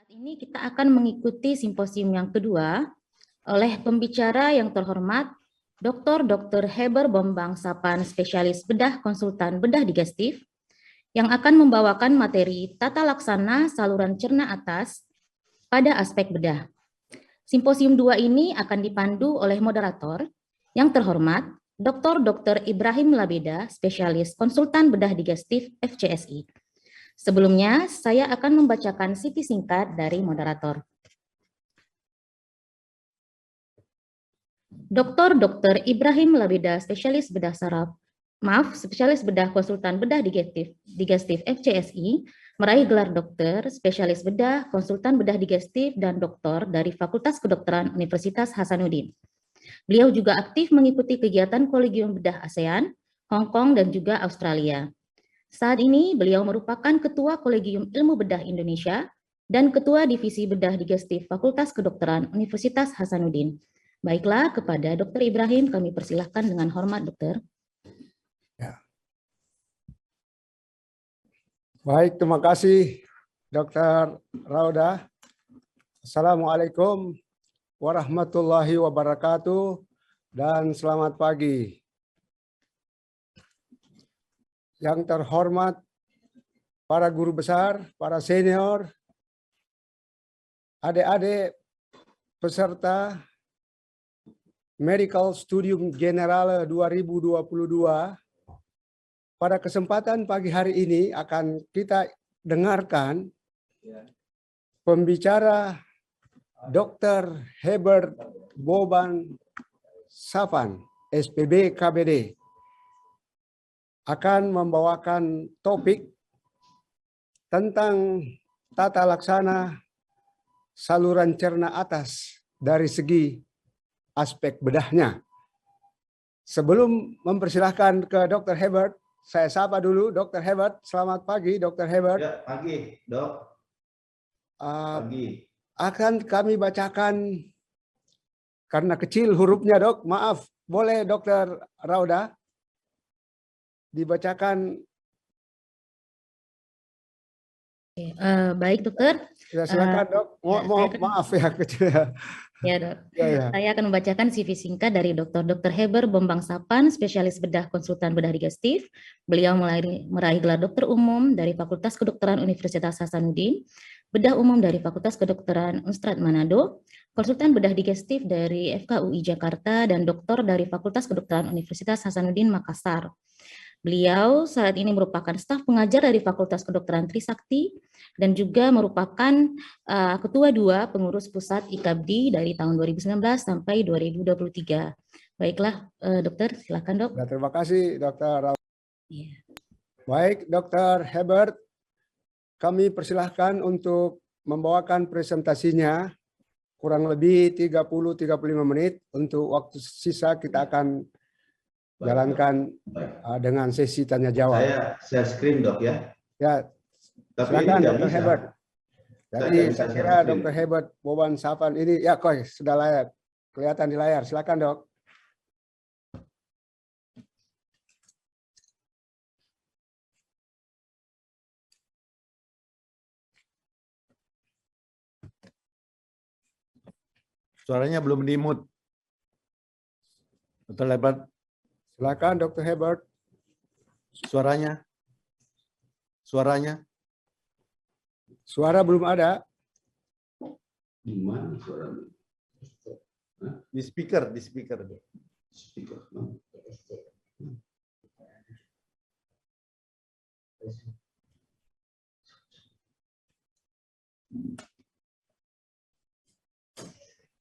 Saat ini kita akan mengikuti simposium yang kedua oleh pembicara yang terhormat Dr. Heber Bombang Sapan, spesialis bedah konsultan bedah digestif, yang akan membawakan materi tata laksana saluran cerna atas pada aspek bedah. Simposium 2 ini akan dipandu oleh moderator yang terhormat Dr. Ibrahim Labeda, spesialis konsultan bedah digestif FCSI. Sebelumnya, saya akan membacakan CV singkat dari moderator. Dr. Ibrahim Labeda, spesialis bedah saraf, spesialis bedah konsultan bedah digestif FCSI, meraih gelar dokter, spesialis bedah, konsultan bedah digestif, dan doktor dari Fakultas Kedokteran Universitas Hasanuddin. Beliau juga aktif mengikuti kegiatan Kolegium Bedah ASEAN, Hong Kong, dan juga Australia. Saat ini beliau merupakan Ketua Kolegium Ilmu Bedah Indonesia dan Ketua Divisi Bedah Digestif Fakultas Kedokteran Universitas Hasanuddin. Baiklah, kepada Dr. Ibrahim kami persilahkan dengan hormat, Dokter. Ya. Baik, terima kasih Dr. Rauda. Assalamualaikum warahmatullahi wabarakatuh dan selamat pagi. Yang terhormat para guru besar, para senior, adik-adik peserta Medical Studium Generale 2022, pada kesempatan pagi hari ini akan kita dengarkan pembicara Dr. Heber Bombang Sapan, SPB KBD, akan membawakan topik tentang tata laksana saluran cerna atas dari segi aspek bedahnya. Sebelum mempersilahkan ke Dr. Hebert, saya sapa dulu Dr. Hebert. Selamat pagi, Dr. Hebert. Ya, pagi, Dok. Pagi. Akan kami bacakan, karena kecil hurufnya, Dok. Maaf, boleh Dr. Rauda dibacakan? Baik, Dokter. Ya, silakan, Dok. Maaf ya, kecil. Ya, Dok. Saya akan membacakan CV singkat dari Dr. Heber Bombang Sapan, spesialis bedah konsultan bedah digestif. Beliau meraih gelar dokter umum dari Fakultas Kedokteran Universitas Hasanuddin, bedah umum dari Fakultas Kedokteran Unstrad Manado, konsultan bedah digestif dari FKUI Jakarta, dan doktor dari Fakultas Kedokteran Universitas Hasanuddin Makassar. Beliau saat ini merupakan staf pengajar dari Fakultas Kedokteran Trisakti dan juga merupakan Ketua 2 Pengurus Pusat IKABDI dari tahun 2019 sampai 2023. Baiklah, Dokter, silakan, Dok. Ya, terima kasih, Dr. Rauda. Ya. Baik, Dr. Hebert, kami persilahkan untuk membawakan presentasinya kurang lebih 30-35 menit. Untuk waktu sisa kita akan jalankan dengan sesi tanya jawab. Saya share screen, Dok, ya. Ya, Tapi silakan ini Dr. Hebert. Jadi saya kira Dr. Hebert Bombang Sapan ini ya sudah layak kelihatan di layar. Silakan, Dok. Suaranya belum di-mute. Dr. Hebert. Silakan Dr. Hebert. Suaranya. Suara belum ada. Di mana suaranya? Di speaker. Speaker.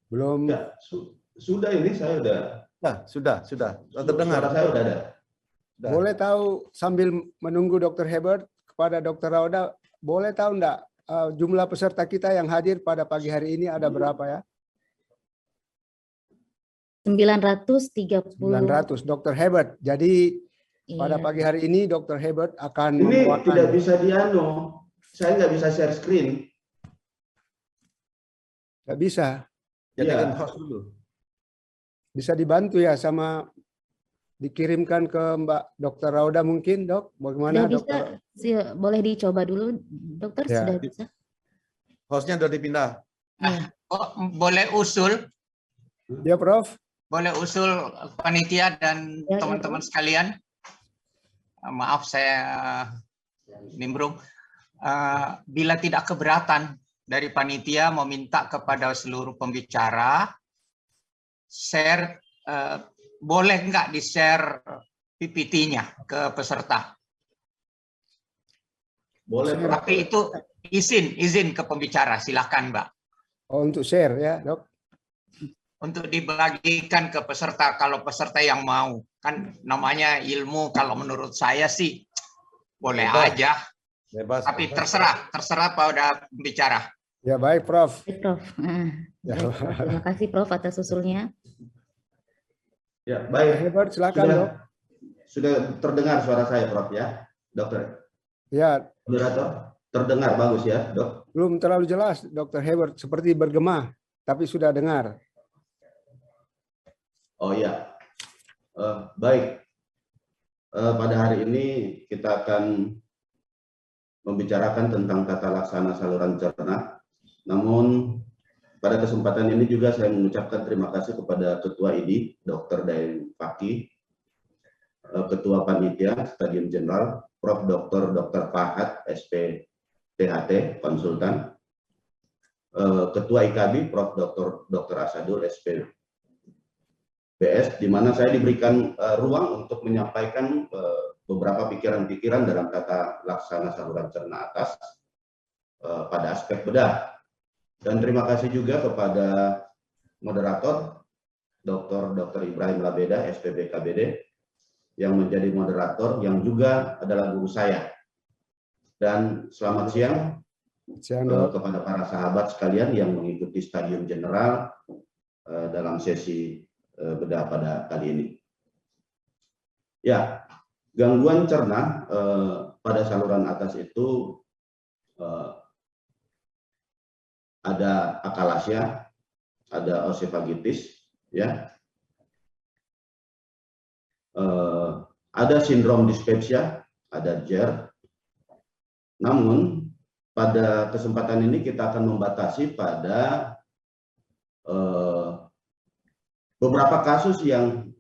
Belum. Ya, sudah ini saya udah. Nah, sudah. Terdengar. Suara saya udah ada. Boleh tahu sambil menunggu Dr. Hebert kepada Dr. Rauda, boleh tahu enggak jumlah peserta kita yang hadir pada pagi hari ini ada berapa ya? 930. 900, Dr. Hebert. Jadi pada pagi hari ini Dr. Hebert akan membawakan. Tidak bisa saya nggak bisa share screen. Nggak bisa. Jadikan host dulu. Bisa dibantu ya sama dikirimkan ke Mbak Dr. Rauda mungkin, Dok? Bagaimana, Sudah bisa, Dokter? boleh dicoba dulu, Dokter, Ya. sudah bisa. Hostnya udah dipindah. Iya. Oh, boleh usul Ya, Prof. panitia dan Ya, teman-teman sekalian. Maaf saya nimbrung. Bila tidak keberatan dari panitia meminta kepada seluruh pembicara share, boleh nggak di-share PPT-nya ke peserta? Boleh, Prof. Tapi itu izin ke pembicara, silakan Mbak. Oh, untuk share ya, Dok. Untuk dibagikan ke peserta kalau peserta yang mau. Kan namanya ilmu, kalau menurut saya sih boleh Bebas. aja. Bebas. Tapi terserah pada pembicara. Ya, baik, Prof. Baik, Prof. Ya. Baik, Prof. Terima kasih Prof atas usulnya. Ya, Dr. baik. Herbert, silakan, Dok. Sudah terdengar suara saya, Prof ya, Dokter. Ya, Moderator, terdengar bagus ya, Dok? belum terlalu jelas, Dr. Herbert, seperti bergema, tapi sudah dengar. Oh iya, baik. Pada hari ini kita akan membicarakan tentang tata laksana saluran cerna. Namun pada kesempatan ini juga saya mengucapkan terima kasih kepada Ketua ID, Dr. Daeng Fakih, Ketua Panitia Stadion Jenderal, Prof. Dr. Fahad, SPTHT, Konsultan, Ketua IKB, Prof. Dr. Asadul, SPBS, di mana saya diberikan ruang untuk menyampaikan beberapa pikiran-pikiran dalam tata laksana saluran cerna atas pada aspek bedah. Dan terima kasih juga kepada moderator, Dr. Ibrahim Labeda, SPBKBD, yang menjadi moderator, yang juga adalah guru saya. Dan selamat siang kepada para sahabat sekalian yang mengikuti Stadion Jenderal dalam sesi bedah pada kali ini. Ya, gangguan cerna pada saluran atas itu ada akalasia, ada osefagitis, ya, ada sindrom dispepsia, ada JER. Namun pada kesempatan ini kita akan membatasi pada beberapa kasus yang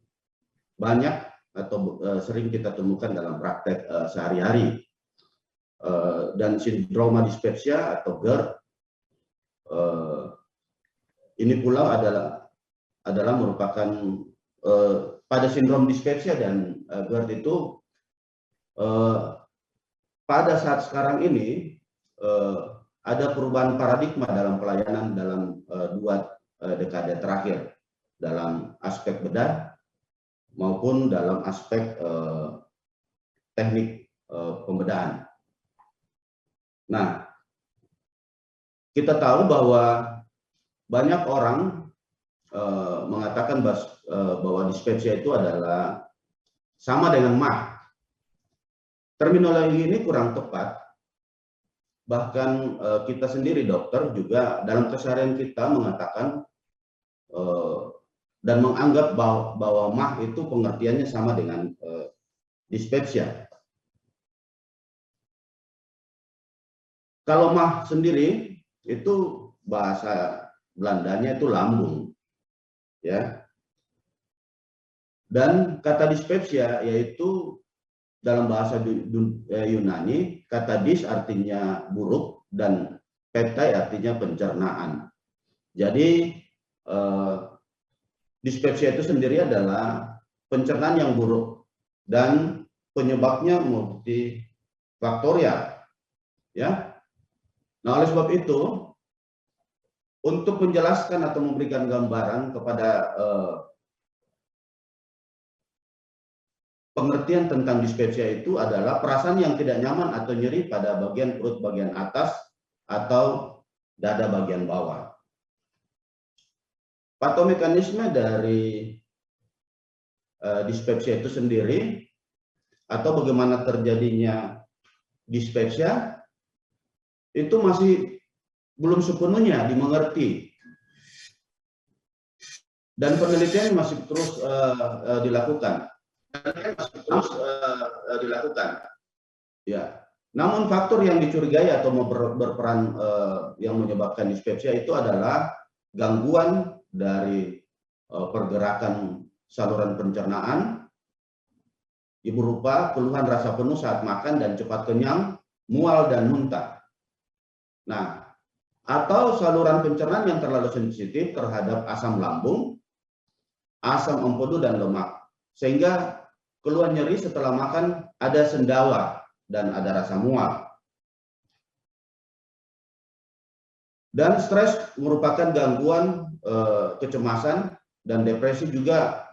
banyak atau sering kita temukan dalam praktek sehari-hari. Dan sindroma dispepsia atau GERD ini pula adalah merupakan pada sindrom dispepsia dan GERD itu pada saat sekarang ini ada perubahan paradigma dalam pelayanan dalam 2 dekade terakhir dalam aspek bedah maupun dalam aspek teknik pembedahan. Nah, kita tahu bahwa banyak orang mengatakan bahwa dispepsia itu adalah sama dengan MAH. Terminologi ini kurang tepat. Bahkan kita sendiri dokter juga dalam keseharian kita mengatakan dan menganggap bahwa MAH itu pengertiannya sama dengan dispepsia. Kalau MAH sendiri itu bahasa Belandanya itu lambung, ya. Dan kata dispepsia yaitu dalam bahasa Yunani, kata dis artinya buruk dan peptai artinya pencernaan. Jadi dispepsia itu sendiri adalah pencernaan yang buruk dan penyebabnya multifaktorial, ya. Nah, oleh sebab itu, untuk menjelaskan atau memberikan gambaran kepada pengertian tentang dispepsia itu adalah perasaan yang tidak nyaman atau nyeri pada bagian perut bagian atas atau dada bagian bawah. Patomekanisme dari dispepsia itu sendiri atau bagaimana terjadinya dispepsia itu masih belum sepenuhnya dimengerti dan penelitian masih terus dilakukan. Ya. Namun faktor yang dicurigai atau berperan yang menyebabkan dispepsia itu adalah gangguan dari pergerakan saluran pencernaan, berupa keluhan rasa penuh saat makan dan cepat kenyang, mual dan muntah. Nah, atau saluran pencernaan yang terlalu sensitif terhadap asam lambung, asam empedu dan lemak, sehingga keluhan nyeri setelah makan, ada sendawa dan ada rasa mual. Dan stres merupakan gangguan kecemasan dan depresi juga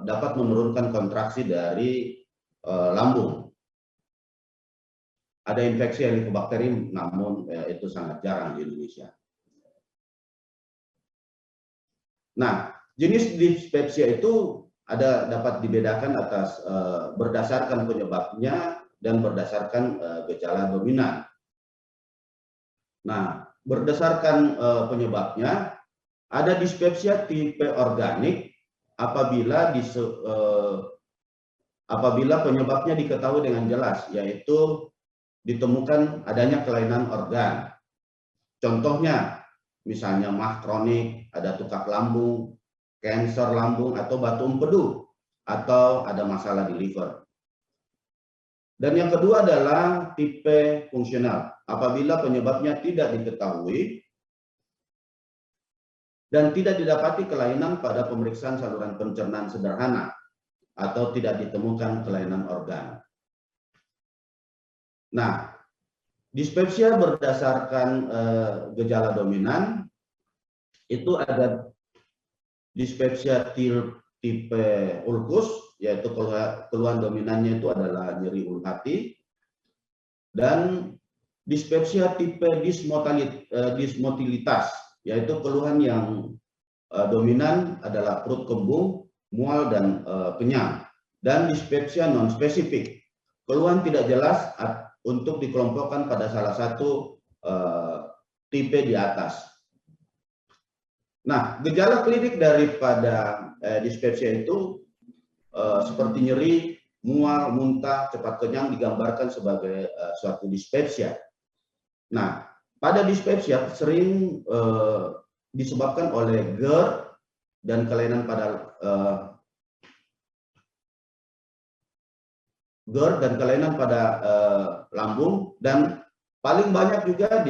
dapat menurunkan kontraksi dari lambung. Ada infeksi Helicobacter, namun itu sangat jarang di Indonesia. Nah, jenis dispepsia itu dapat dibedakan atas berdasarkan penyebabnya dan berdasarkan gejala dominan. Nah, berdasarkan penyebabnya, ada dispepsia tipe organik apabila penyebabnya diketahui dengan jelas, yaitu ditemukan adanya kelainan organ. Contohnya, misalnya MAH kronik, ada tukak lambung, kanker lambung, atau batu empedu, atau ada masalah di liver. Dan yang kedua adalah tipe fungsional, apabila penyebabnya tidak diketahui dan tidak didapati kelainan pada pemeriksaan saluran pencernaan sederhana, atau tidak ditemukan kelainan organ. Nah, dispepsia berdasarkan gejala dominan, itu ada dispepsia tipe ulkus, yaitu keluhan dominannya itu adalah nyeri ulu hati, dan dispepsia tipe dismotilitas, yaitu keluhan yang dominan adalah perut kembung, mual dan kenyang, dan dispepsia non spesifik, keluhan tidak jelas untuk dikelompokkan pada salah satu tipe di atas. Nah, gejala klinik daripada dispepsia itu seperti nyeri, mual, muntah, cepat kenyang digambarkan sebagai suatu dispepsia. Nah, pada dispepsia sering disebabkan oleh GERD dan kelainan pada lambung, dan paling banyak juga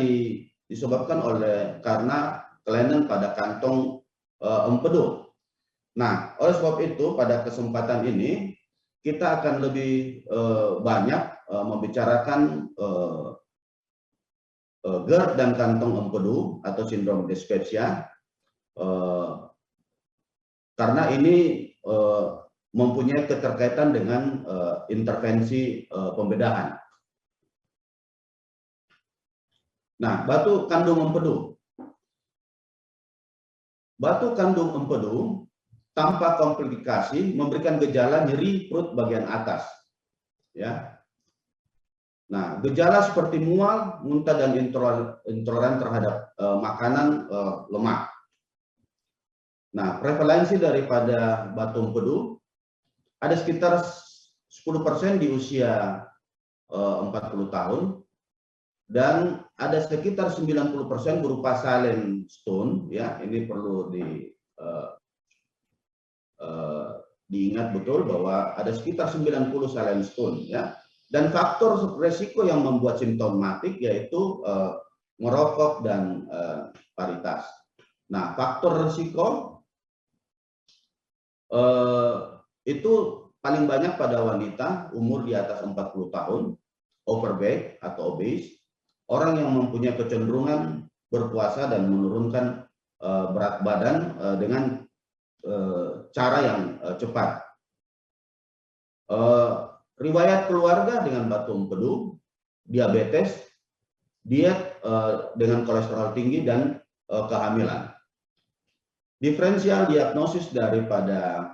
disebabkan karena kelainan pada kantong empedu. Nah, oleh sebab itu pada kesempatan ini kita akan lebih banyak membicarakan GERD dan kantong empedu atau sindrom dispepsia, karena ini mempunyai keterkaitan dengan intervensi pembedahan. Nah, batu kandung empedu. Batu kandung empedu tanpa komplikasi memberikan gejala nyeri perut bagian atas. Ya. Nah, gejala seperti mual, muntah dan intoleran terhadap makanan lemak. Nah, prevalensi daripada batu empedu ada sekitar 10% di usia 40 tahun, dan ada sekitar 90% berupa silent stone. Ya, ini perlu diingat betul bahwa ada sekitar 90 silent stone. Ya, dan faktor resiko yang membuat simptomatik yaitu merokok dan paritas. Nah, faktor resiko itu paling banyak pada wanita umur di atas 40 tahun, overweight atau obese, orang yang mempunyai kecenderungan berpuasa dan menurunkan berat badan dengan cara yang cepat. Riwayat keluarga dengan batu empedu, diabetes, diet dengan kolesterol tinggi, dan kehamilan. Diferensial diagnosis daripada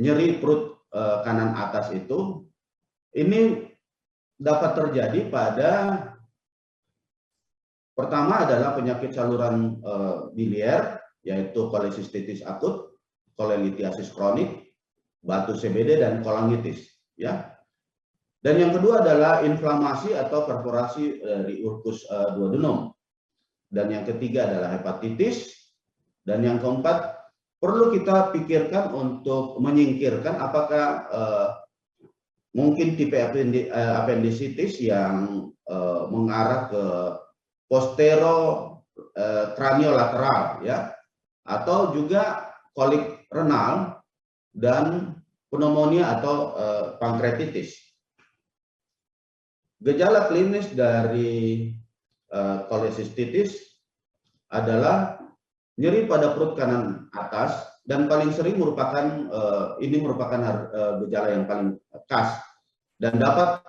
nyeri perut kanan atas itu, ini dapat terjadi pada, pertama adalah penyakit saluran biliar, yaitu kolesistitis akut, kolelitiasis kronik, batu CBD, dan kolangitis. Ya. Dan yang kedua adalah inflamasi atau perforasi dari urkus duodenum. Dan yang ketiga adalah hepatitis. Dan yang keempat, perlu kita pikirkan untuk menyingkirkan apakah mungkin tipe appendicitis yang mengarah ke posterokraniolateral, ya, atau juga kolik renal dan pneumonia atau pankreatitis. Gejala klinis dari kolesistitis adalah nyeri pada perut kanan atas, dan paling sering merupakan gejala yang paling khas dan dapat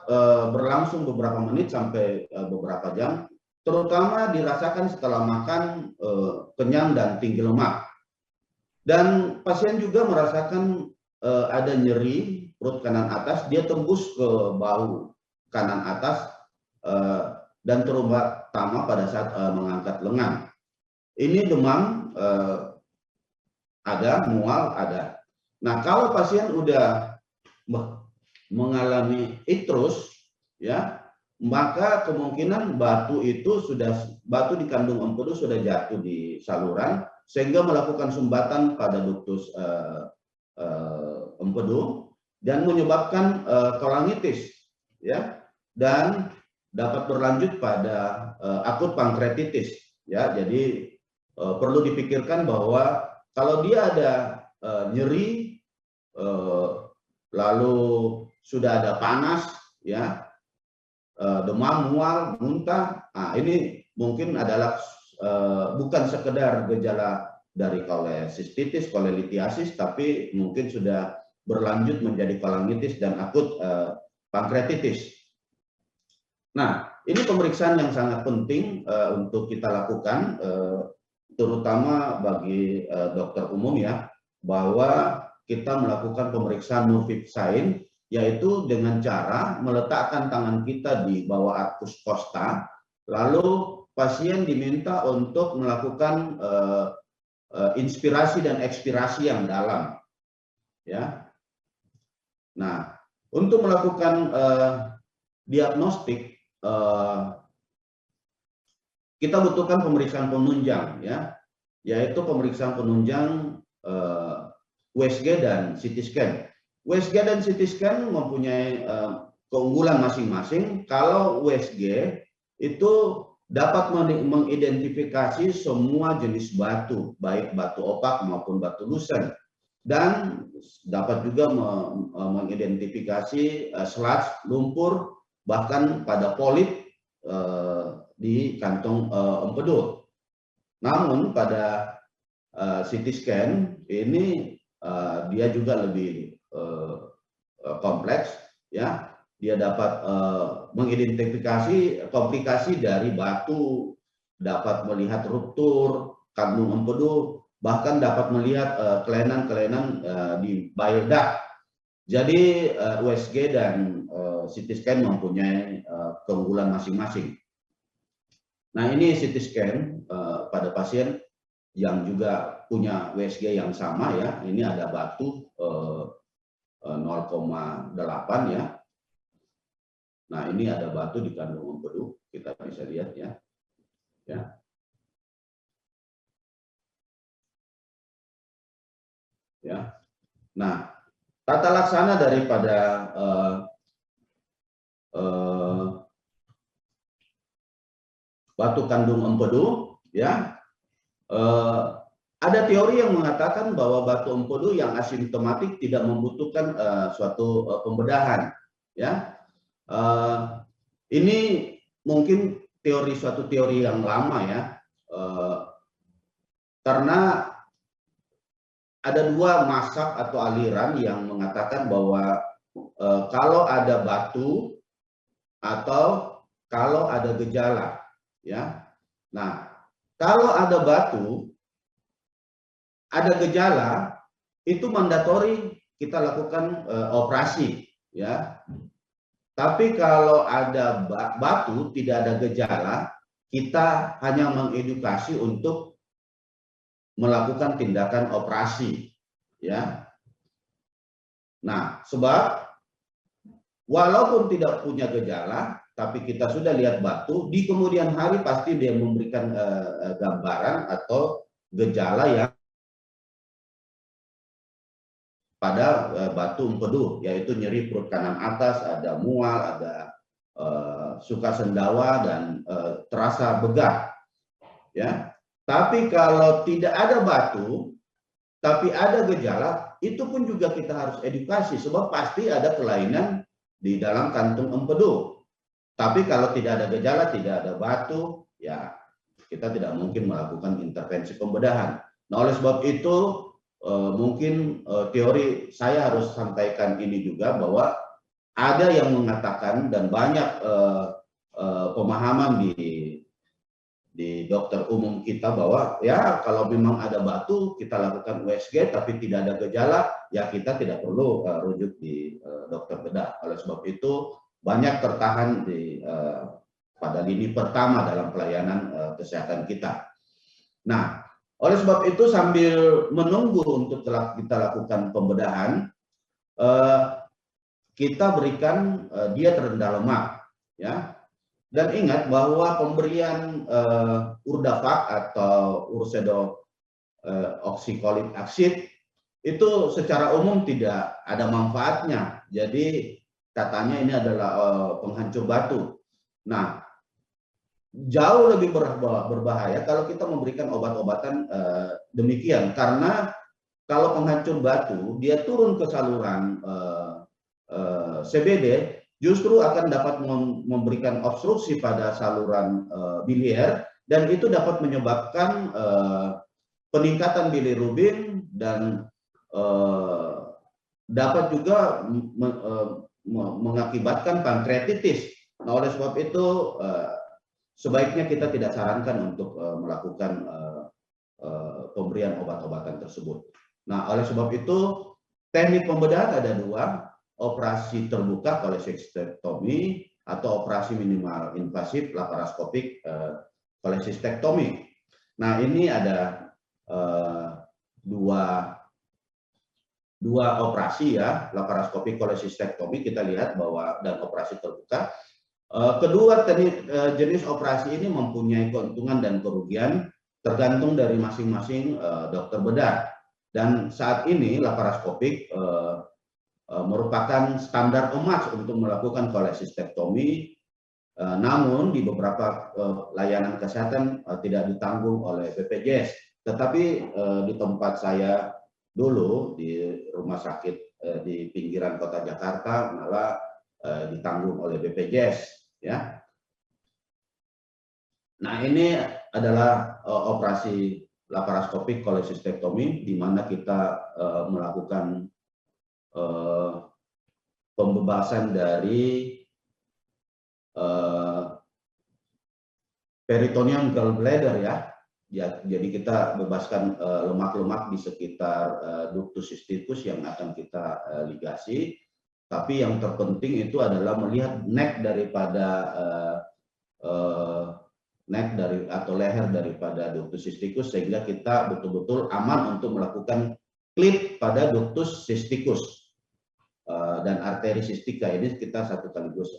berlangsung beberapa menit sampai beberapa jam, terutama dirasakan setelah makan, kenyang dan tinggi lemak. Dan pasien juga merasakan ada nyeri perut kanan atas, dia tembus ke bahu kanan atas dan terutama pada saat mengangkat lengan. Ini demam ada, mual ada. Nah, kalau pasien udah mengalami itrus, ya, maka kemungkinan batu di kandung empedu sudah jatuh di saluran sehingga melakukan sumbatan pada duktus empedu dan menyebabkan kolangitis, ya, dan dapat berlanjut pada akut pankreatitis, ya. Jadi perlu dipikirkan bahwa kalau dia ada nyeri, lalu sudah ada panas, ya, demam, mual, muntah, nah ini mungkin adalah bukan sekedar gejala dari kolesistitis, kolelitiasis, tapi mungkin sudah berlanjut menjadi kolangitis dan akut pankreatitis. Nah, ini pemeriksaan yang sangat penting untuk kita lakukan, terutama bagi dokter umum, ya, bahwa kita melakukan pemeriksaan Murphy sign, yaitu dengan cara meletakkan tangan kita di bawah arcus costa, lalu pasien diminta untuk melakukan inspirasi dan ekspirasi yang dalam, ya. Nah, untuk melakukan diagnostik, kita butuhkan pemeriksaan penunjang, ya, yaitu pemeriksaan penunjang USG dan CT scan. USG dan CT scan mempunyai keunggulan masing-masing. Kalau USG itu dapat mengidentifikasi semua jenis batu, baik batu opak maupun batu lusen, dan dapat juga mengidentifikasi sludge, lumpur, bahkan pada polip di kantong empedu. Namun pada CT scan ini dia juga lebih kompleks, ya. Dia dapat mengidentifikasi komplikasi dari batu, dapat melihat ruptur kandung empedu, bahkan dapat melihat kelainan-kelainan di bile duct. Jadi USG dan CT scan mempunyai keunggulan masing-masing. Nah, ini CT scan pada pasien yang juga punya USG yang sama, ya. Ini ada batu 0,8, ya. Nah, ini ada batu di kandung empedu, kita bisa lihat, ya. Ya. Ya. Nah, tata laksana daripada batu kandung empedu, ya, ada teori yang mengatakan bahwa batu empedu yang asimptomatik tidak membutuhkan suatu pembedahan, ya. Ini mungkin suatu teori yang lama, ya, karena ada dua mazhab atau aliran yang mengatakan bahwa kalau ada batu atau kalau ada gejala, ya. Nah, kalau ada batu, ada gejala, itu mandatori kita lakukan operasi, ya. Tapi kalau ada batu, tidak ada gejala, kita hanya mengedukasi untuk melakukan tindakan operasi, ya. Nah, sebab walaupun tidak punya gejala, tapi kita sudah lihat batu, di kemudian hari pasti dia memberikan gambaran atau gejala yang pada batu empedu, yaitu nyeri perut kanan atas, ada mual, ada suka sendawa, dan terasa begah. Ya, tapi kalau tidak ada batu, tapi ada gejala, itu pun juga kita harus edukasi, sebab pasti ada kelainan di dalam kantung empedu. Tapi kalau tidak ada gejala, tidak ada batu, ya kita tidak mungkin melakukan intervensi pembedahan. Nah, oleh sebab itu mungkin teori saya harus sampaikan ini juga, bahwa ada yang mengatakan dan banyak pemahaman di dokter umum kita bahwa ya kalau memang ada batu kita lakukan USG tapi tidak ada gejala, ya kita tidak perlu rujuk di dokter bedah. Oleh sebab itu banyak tertahan pada lini pertama dalam pelayanan kesehatan kita. Nah, oleh sebab itu sambil menunggu untuk kita lakukan pembedahan, kita berikan diet rendah lemak, ya. Dan ingat bahwa pemberian Urdafak atau ursedo oxycolic acid itu secara umum tidak ada manfaatnya. Jadi katanya ini adalah penghancur batu. Nah, jauh lebih berbahaya kalau kita memberikan obat-obatan demikian, karena kalau penghancur batu dia turun ke saluran CBD, justru akan dapat memberikan obstruksi pada saluran biliar, dan itu dapat menyebabkan peningkatan bilirubin dan dapat juga mengakibatkan pankreatitis. Nah, oleh sebab itu sebaiknya kita tidak sarankan untuk melakukan pemberian obat-obatan tersebut. Nah, oleh sebab itu teknik pembedahan ada dua: operasi terbuka kolesistektomi atau operasi minimal invasif laparoskopik kolesistektomi. Nah, ini ada dua operasi ya, laparoskopik kolesistektomi kita lihat bahwa, dan operasi terbuka. Kedua jenis operasi ini mempunyai keuntungan dan kerugian tergantung dari masing-masing dokter bedah. Dan saat ini laparoskopik merupakan standar emas untuk melakukan kolesistektomi, namun di beberapa layanan kesehatan tidak ditanggung oleh BPJS. Tetapi di tempat saya dulu di rumah sakit di pinggiran kota Jakarta malah ditanggung oleh BPJS, ya. Nah, ini adalah operasi laparoskopik kolesistektomi di mana kita melakukan pembebasan dari peritoneum gallbladder, ya. Jadi kita bebaskan lemak-lemak di sekitar ductus cysticus yang akan kita ligasi. Tapi yang terpenting itu adalah melihat neck daripada atau leher daripada ductus cysticus, sehingga kita betul-betul aman untuk melakukan klip pada ductus cysticus dan arteri cistica. Ini kita satu sekaligus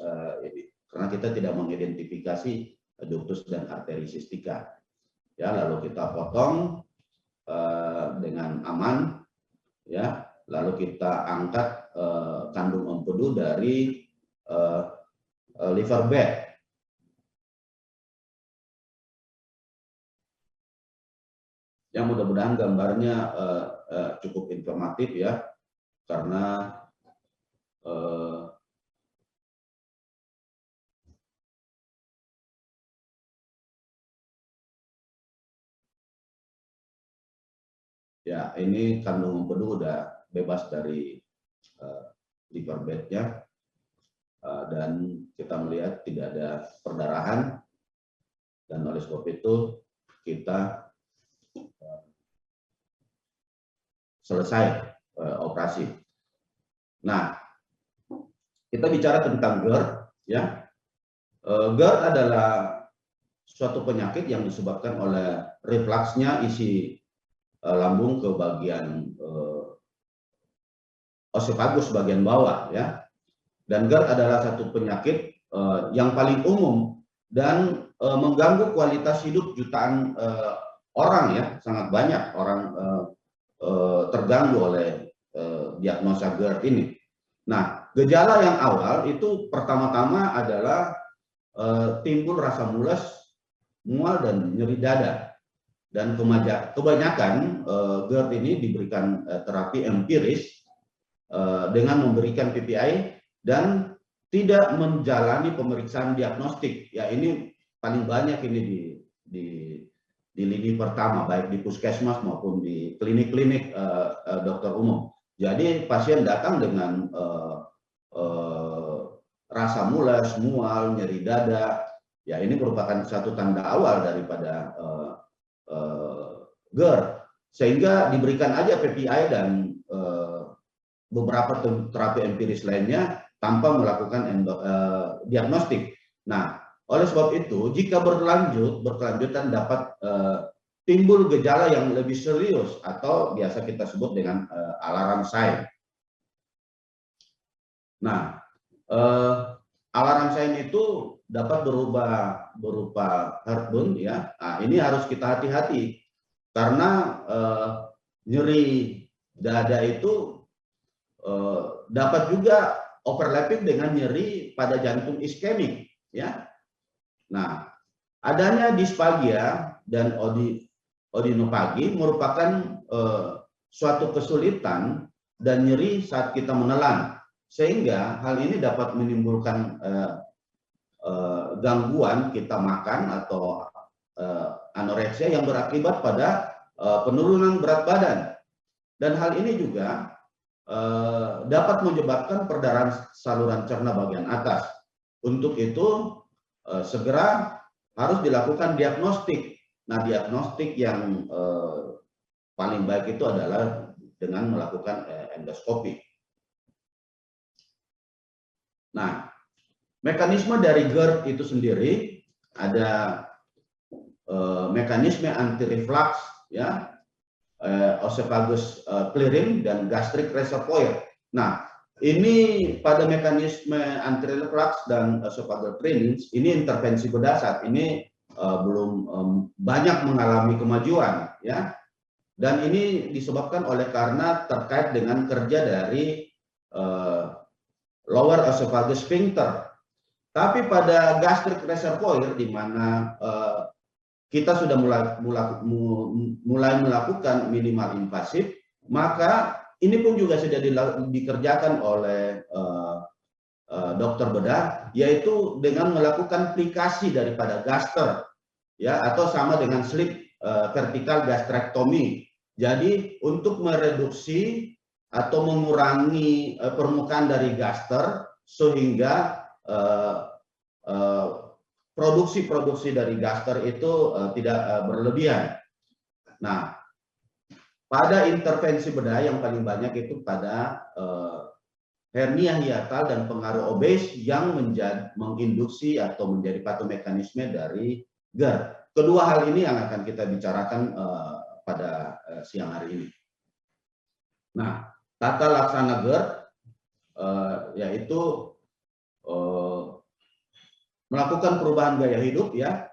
karena kita tidak mengidentifikasi ductus dan arteri cistica. Ya, lalu kita potong dengan aman, ya. Lalu kita angkat kandung empedu dari liver bed. Yang mudah-mudahan gambarnya cukup informatif, ya, karena ya, ini kandung empedu udah bebas dari liver bednya, dan kita melihat tidak ada perdarahan, dan oleh sebab itu kita selesai operasi. Nah, kita bicara tentang GERD, ya. GERD adalah suatu penyakit yang disebabkan oleh refluksnya isi lambung ke bagian esophagus bagian bawah, ya. Dan GERD adalah satu penyakit yang paling umum dan mengganggu kualitas hidup jutaan orang ya, sangat banyak orang terganggu oleh diagnosa GERD ini. Nah, gejala yang awal itu pertama-tama adalah timbul rasa mules, mual dan nyeri dada. Dan kebanyakan GERD ini diberikan terapi empiris dengan memberikan PPI dan tidak menjalani pemeriksaan diagnostik. Ya, ini paling banyak ini di lini pertama, baik di puskesmas maupun di klinik-klinik dokter umum. Jadi pasien datang dengan rasa mules, mual, nyeri dada. Ya, ini merupakan satu tanda awal daripada GERD, sehingga diberikan aja PPI dan beberapa terapi empiris lainnya tanpa melakukan diagnostik. Nah, oleh sebab itu, jika berkelanjutan dapat timbul gejala yang lebih serius atau biasa kita sebut dengan alarm sign. Nah, alarm sign itu dapat berupa heartburn ya. Nah, ini harus kita hati-hati karena nyeri dada itu dapat juga overlapping dengan nyeri pada jantung iskemik ya. Nah, adanya disphagia dan odinopagi merupakan suatu kesulitan dan nyeri saat kita menelan, sehingga hal ini dapat menimbulkan gangguan kita makan atau anoreksia yang berakibat pada penurunan berat badan. Dan hal ini juga dapat menyebabkan perdarahan saluran cerna bagian atas. Untuk itu segera harus dilakukan diagnostik. Nah, diagnostik yang paling baik itu adalah dengan melakukan endoskopi. Nah, mekanisme dari GERD itu sendiri ada mekanisme anti-reflux ya, esophagus clearing dan gastric reservoir. Nah, ini pada mekanisme anti-reflux dan esophageal clearing ini intervensi bedah saat ini belum banyak mengalami kemajuan ya. Dan ini disebabkan karena terkait dengan kerja dari lower esophagus sphincter. Tapi pada gastric reservoir di mana kita sudah mulai melakukan minimal invasif, maka ini pun juga sudah dikerjakan oleh dokter bedah, yaitu dengan melakukan plikasi daripada gaster, ya, atau sama dengan slip vertikal gastrectomy. Jadi untuk mereduksi atau mengurangi permukaan dari gaster sehingga produksi dari gaster itu tidak berlebihan. Nah, pada intervensi bedah yang paling banyak itu pada hernia hiatal dan pengaruh obes yang menginduksi atau menjadi patomekanisme dari GERD. Kedua hal ini yang akan kita bicarakan pada siang hari ini. Nah, tata laksana GERD yaitu melakukan perubahan gaya hidup ya,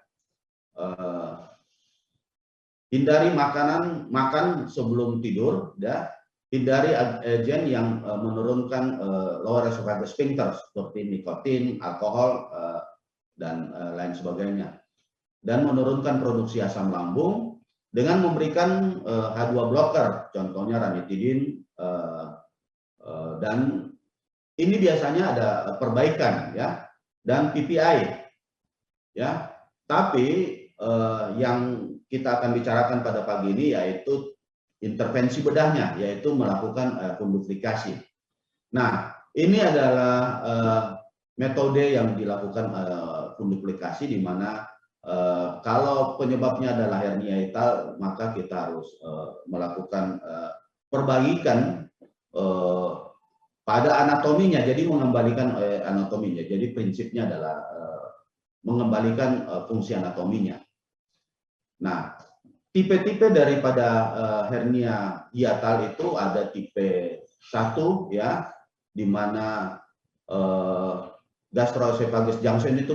hindari makan sebelum tidur ya, hindari agen yang menurunkan lower esophagus sphincter seperti nikotin, alkohol dan lain sebagainya, dan menurunkan produksi asam lambung dengan memberikan H2 blocker, contohnya ranitidin, dan ini biasanya ada perbaikan ya, dan PPI ya. Tapi yang kita akan bicarakan pada pagi ini yaitu intervensi bedahnya, yaitu melakukan funduplikasi. Nah, ini adalah metode yang dilakukan funduplikasi, di mana kalau penyebabnya adalah hernia hiatal, maka kita harus melakukan perbaikan pada anatominya, jadi mengembalikan anatominya. Jadi prinsipnya adalah mengembalikan fungsi anatominya. Nah, tipe-tipe daripada hernia hiatal itu ada tipe 1 ya, di mana gastroesophagus junction itu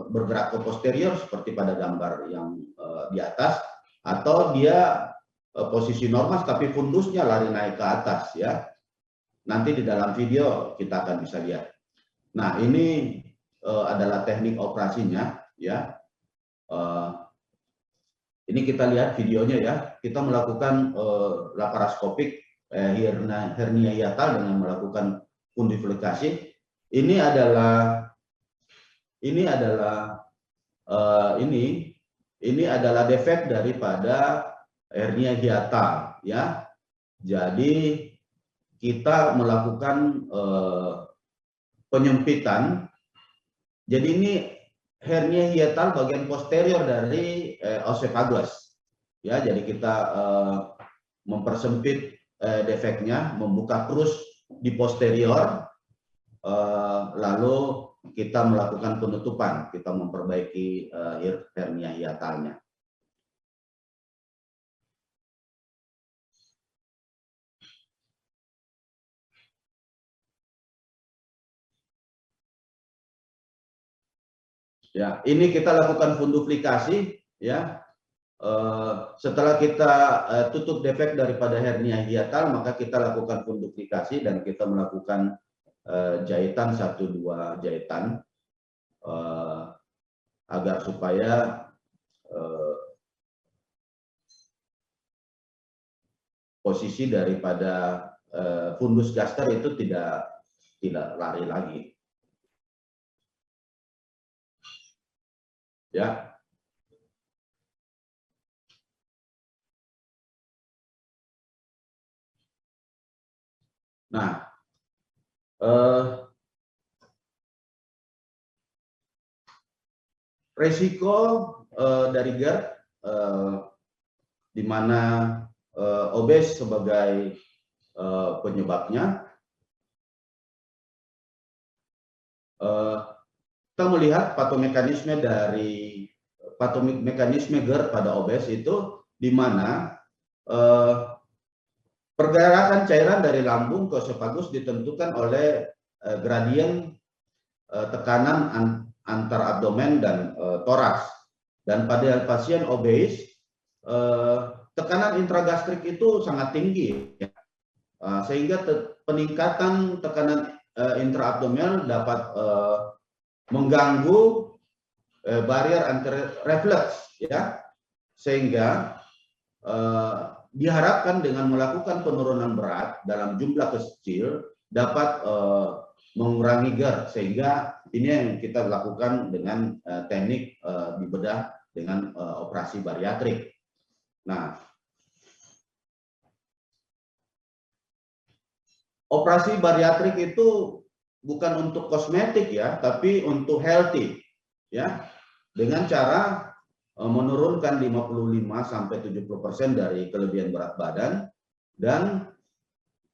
bergerak ke posterior seperti pada gambar yang di atas, atau dia posisi normal tapi fundusnya lari naik ke atas ya. Nanti di dalam video kita akan bisa lihat. Nah, ini adalah teknik operasinya ya. Ini kita lihat videonya ya. Kita melakukan laparoskopik hernia hiatal dengan melakukan fundifikasi. Ini adalah defek daripada hernia hiatal ya. Jadi kita melakukan penyempitan. Jadi ini hernia hiatal bagian posterior dari esophagus ya. Jadi kita mempersempit defeknya, membuka krus di posterior, lalu kita melakukan penutupan, kita memperbaiki hernia hiatalnya. Ya, ini kita lakukan funduplikasi ya. Setelah kita tutup defek daripada hernia hiatal, maka kita lakukan funduplikasi dan kita melakukan jahitan 1-2 jahitan agar supaya posisi daripada fundus gaster itu tidak lari lagi. Ya. Nah, resiko dari GERD di mana obes sebagai penyebabnya, kita melihat patomekanisme GERD pada obes itu di mana pergerakan cairan dari lambung ke esophagus ditentukan oleh gradien tekanan antar abdomen dan toraks. Dan pada pasien obes, tekanan intragastrik itu sangat tinggi, ya. Sehingga peningkatan tekanan intraabdominal dapat mengganggu barrier anti-reflux, ya. Sehingga diharapkan dengan melakukan penurunan berat dalam jumlah kecil dapat mengurangi GERD, sehingga ini yang kita lakukan dengan teknik dibedah dengan operasi bariatrik. Nah, operasi bariatrik itu bukan untuk kosmetik ya, tapi untuk healthy ya, dengan cara menurunkan 55-70% dari kelebihan berat badan, dan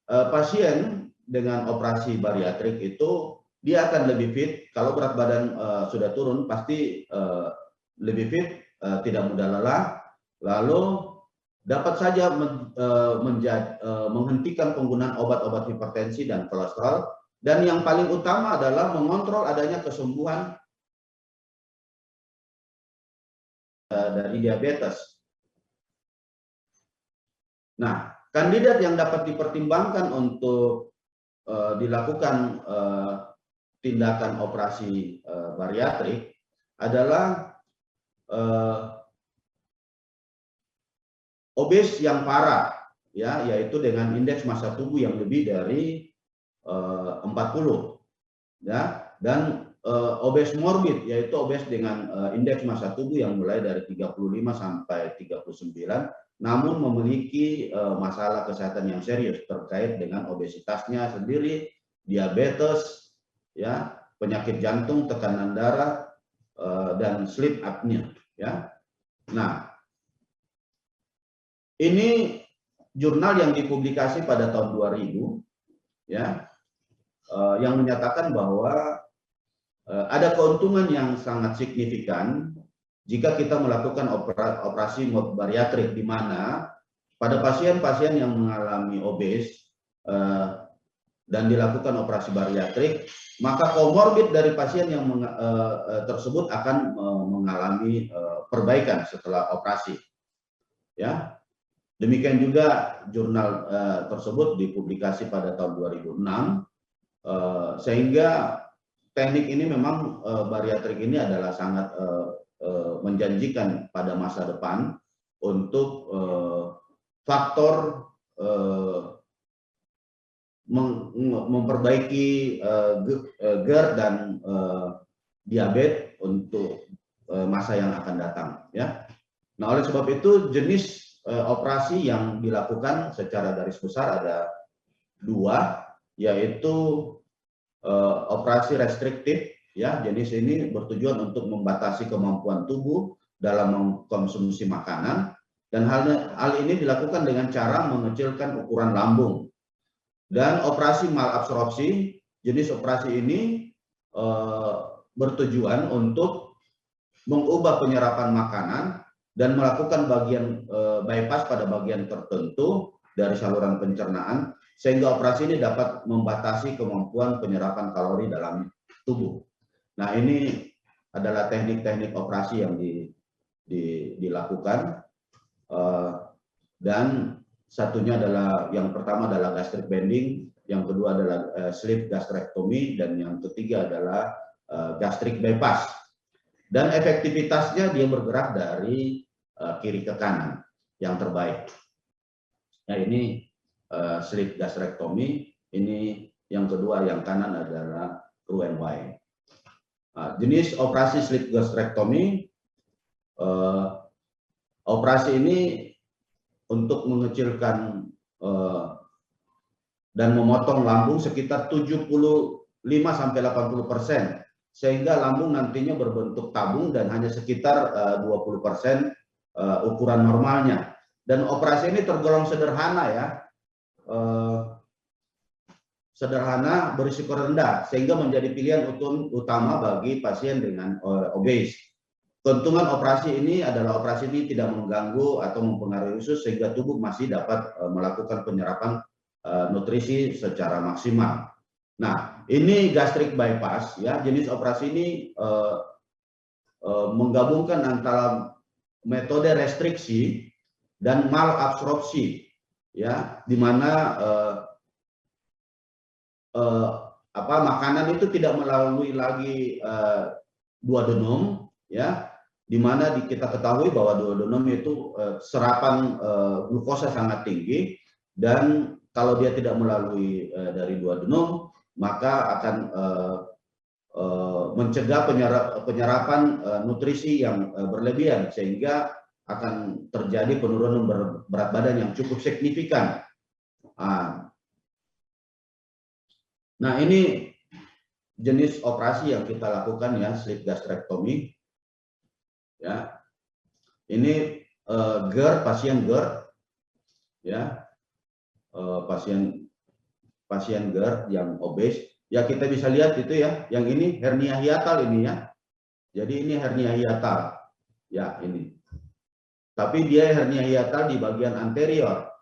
pasien dengan operasi bariatrik itu dia akan lebih fit. Kalau berat badan sudah turun pasti lebih fit, tidak mudah lelah, lalu dapat saja menghentikan penggunaan obat-obat hipertensi dan kolesterol, dan yang paling utama adalah mengontrol adanya kesembuhan dari diabetes. Nah, kandidat yang dapat dipertimbangkan untuk dilakukan tindakan operasi bariatrik adalah obes yang parah, ya, yaitu dengan indeks massa tubuh yang lebih dari 40, ya, dan obes morbid, yaitu obes dengan indeks massa tubuh yang mulai dari 35 sampai 39, namun memiliki masalah kesehatan yang serius terkait dengan obesitasnya sendiri, diabetes, ya, penyakit jantung, tekanan darah, dan sleep apnea, ya. Nah, ini jurnal yang dipublikasi pada tahun 2000, ya, yang menyatakan bahwa ada keuntungan yang sangat signifikan jika kita melakukan operasi bariatrik, di mana pada pasien-pasien yang mengalami obes dan dilakukan operasi bariatrik, maka komorbid dari pasien yang tersebut akan mengalami perbaikan setelah operasi. Ya, demikian juga jurnal tersebut dipublikasi pada tahun 2006, sehingga teknik ini memang bariatrik ini adalah sangat menjanjikan pada masa depan untuk faktor memperbaiki GERD dan diabetes untuk masa yang akan datang. Ya. Nah, oleh sebab itu jenis operasi yang dilakukan secara garis besar ada 2, yaitu operasi restriktif. Ya, jenis ini bertujuan untuk membatasi kemampuan tubuh dalam mengkonsumsi makanan, dan hal ini dilakukan dengan cara mengecilkan ukuran lambung. Dan operasi malabsorpsi, jenis operasi ini bertujuan untuk mengubah penyerapan makanan dan melakukan bagian bypass pada bagian tertentu dari saluran pencernaan, sehingga operasi ini dapat membatasi kemampuan penyerapan kalori dalam tubuh. Nah, ini adalah teknik-teknik operasi yang dilakukan, dan satunya adalah, yang pertama adalah gastric banding, yang kedua adalah sleeve gastrectomy, dan yang ketiga adalah gastric bypass. Dan efektivitasnya dia bergerak dari kiri ke kanan yang terbaik. Nah, ini sleeve gastrectomy, ini yang kedua, yang kanan adalah Roux-en-Y. Jenis operasi sleeve gastrectomy, operasi ini untuk mengecilkan dan memotong lambung sekitar 75–80%, sehingga lambung nantinya berbentuk tabung dan hanya sekitar 20% ukuran normalnya. Dan operasi ini tergolong sederhana, ya, sederhana, berisiko rendah, sehingga menjadi pilihan utama bagi pasien dengan obes. Keuntungan operasi ini adalah operasi ini tidak mengganggu atau mempengaruhi usus, sehingga tubuh masih dapat melakukan penyerapan nutrisi secara maksimal. Nah, ini gastric bypass, ya, jenis operasi ini menggabungkan antara metode restriksi dan malabsorpsi, ya, di mana makanan itu tidak melalui lagi duodenum, ya, di mana kita ketahui bahwa duodenum itu serapan glukosa sangat tinggi, dan kalau dia tidak melalui dari duodenum, maka akan mencegah penyerapan nutrisi yang berlebihan, sehingga akan terjadi penurunan berat badan yang cukup signifikan. Nah, ini jenis operasi yang kita lakukan, ya, sleeve gastrectomy. Ya, ini GERD, pasien GERD, ya, pasien GERD yang obes, ya, kita bisa lihat itu, ya, yang ini hernia hiatal ini, ya, jadi ini hernia hiatal, ya, ini, tapi dia hernia hiatal di bagian anterior,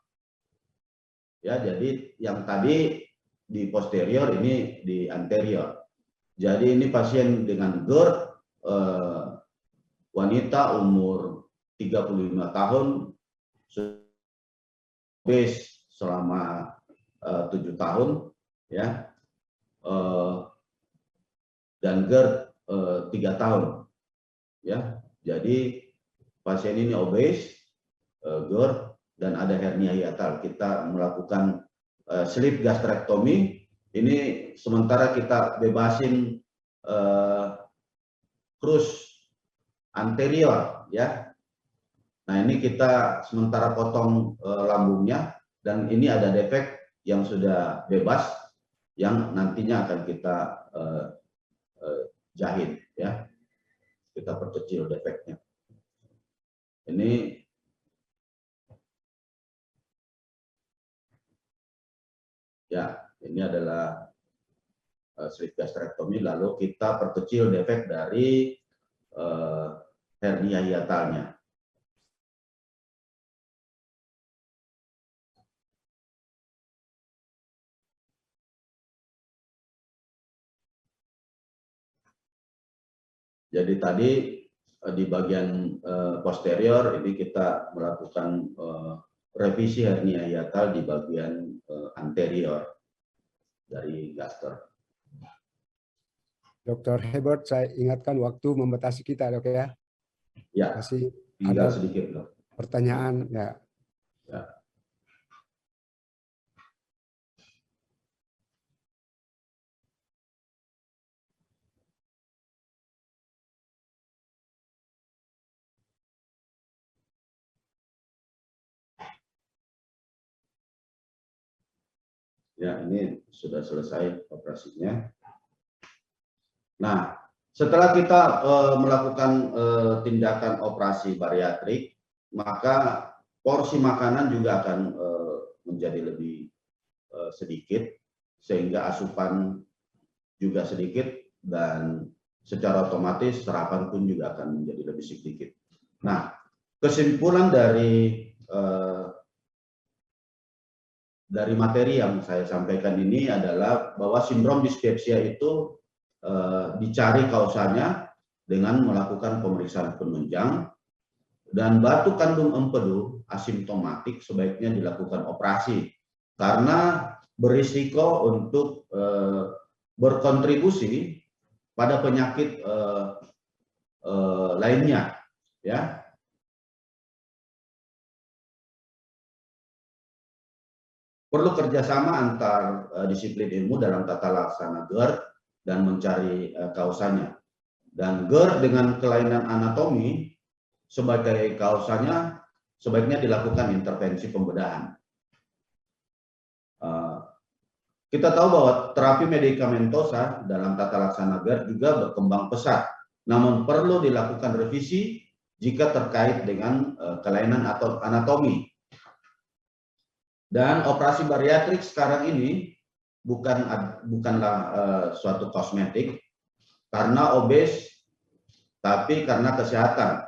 ya, jadi yang tadi di posterior, ini di anterior. Jadi ini pasien dengan GERD, wanita umur 35 tahun, obes selama 7 tahun, ya, dan GERD 3 tahun, ya. Jadi pasien ini obes, GERD, dan ada hernia hiatal. Kita melakukan sleeve gastrectomy. Ini sementara kita bebasin krus anterior, ya. Nah, ini kita sementara potong lambungnya, dan ini ada defek yang sudah bebas yang nantinya akan kita jahit, ya. Kita perkecil defeknya. Ini ya, ini adalah sleeve gastrectomy, lalu kita perkecil defek dari hernia hiatalnya. Jadi tadi di bagian posterior ini kita melakukan revisi hernia hiatal di bagian anterior dari gaster. Dr. Herbert, saya ingatkan waktu membatasi kita, Dok ya. Ya, Masih tinggal ada sedikit, Dok. pertanyaan ya. Ya. Ya, ini sudah selesai operasinya. Nah, setelah kita melakukan tindakan operasi bariatrik, maka porsi makanan juga akan menjadi lebih sedikit, sehingga asupan juga sedikit, dan secara otomatis serapan pun juga akan menjadi lebih sedikit. Nah, kesimpulan dari materi yang saya sampaikan ini adalah bahwa sindrom dispepsia itu dicari kausanya dengan melakukan pemeriksaan penunjang, dan batuk kandung empedu asimptomatik sebaiknya dilakukan operasi karena berisiko untuk berkontribusi pada penyakit lainnya, ya. Perlu kerjasama antar disiplin ilmu dalam tata laksana GERD dan mencari kausanya. Dan GERD dengan kelainan anatomi sebagai kausanya sebaiknya dilakukan intervensi pembedahan. Kita tahu bahwa terapi medikamentosa dalam tata laksana GERD juga berkembang pesat, namun perlu dilakukan revisi jika terkait dengan kelainan atau anatomi. Dan operasi bariatrik sekarang ini bukanlah suatu kosmetik karena obes, tapi karena kesehatan,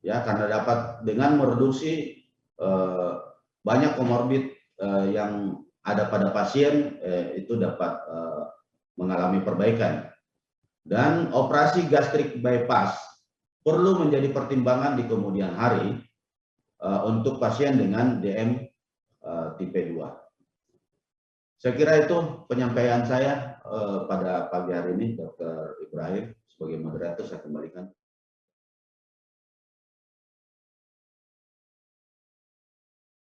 ya, karena dapat dengan mereduksi banyak komorbid yang ada pada pasien, itu dapat mengalami perbaikan. Dan operasi gastrik bypass perlu menjadi pertimbangan di kemudian hari untuk pasien dengan DM tipe 2. Saya kira itu penyampaian saya pada pagi hari ini, Dr. Ibrahim. Sebagai moderator saya kembalikan.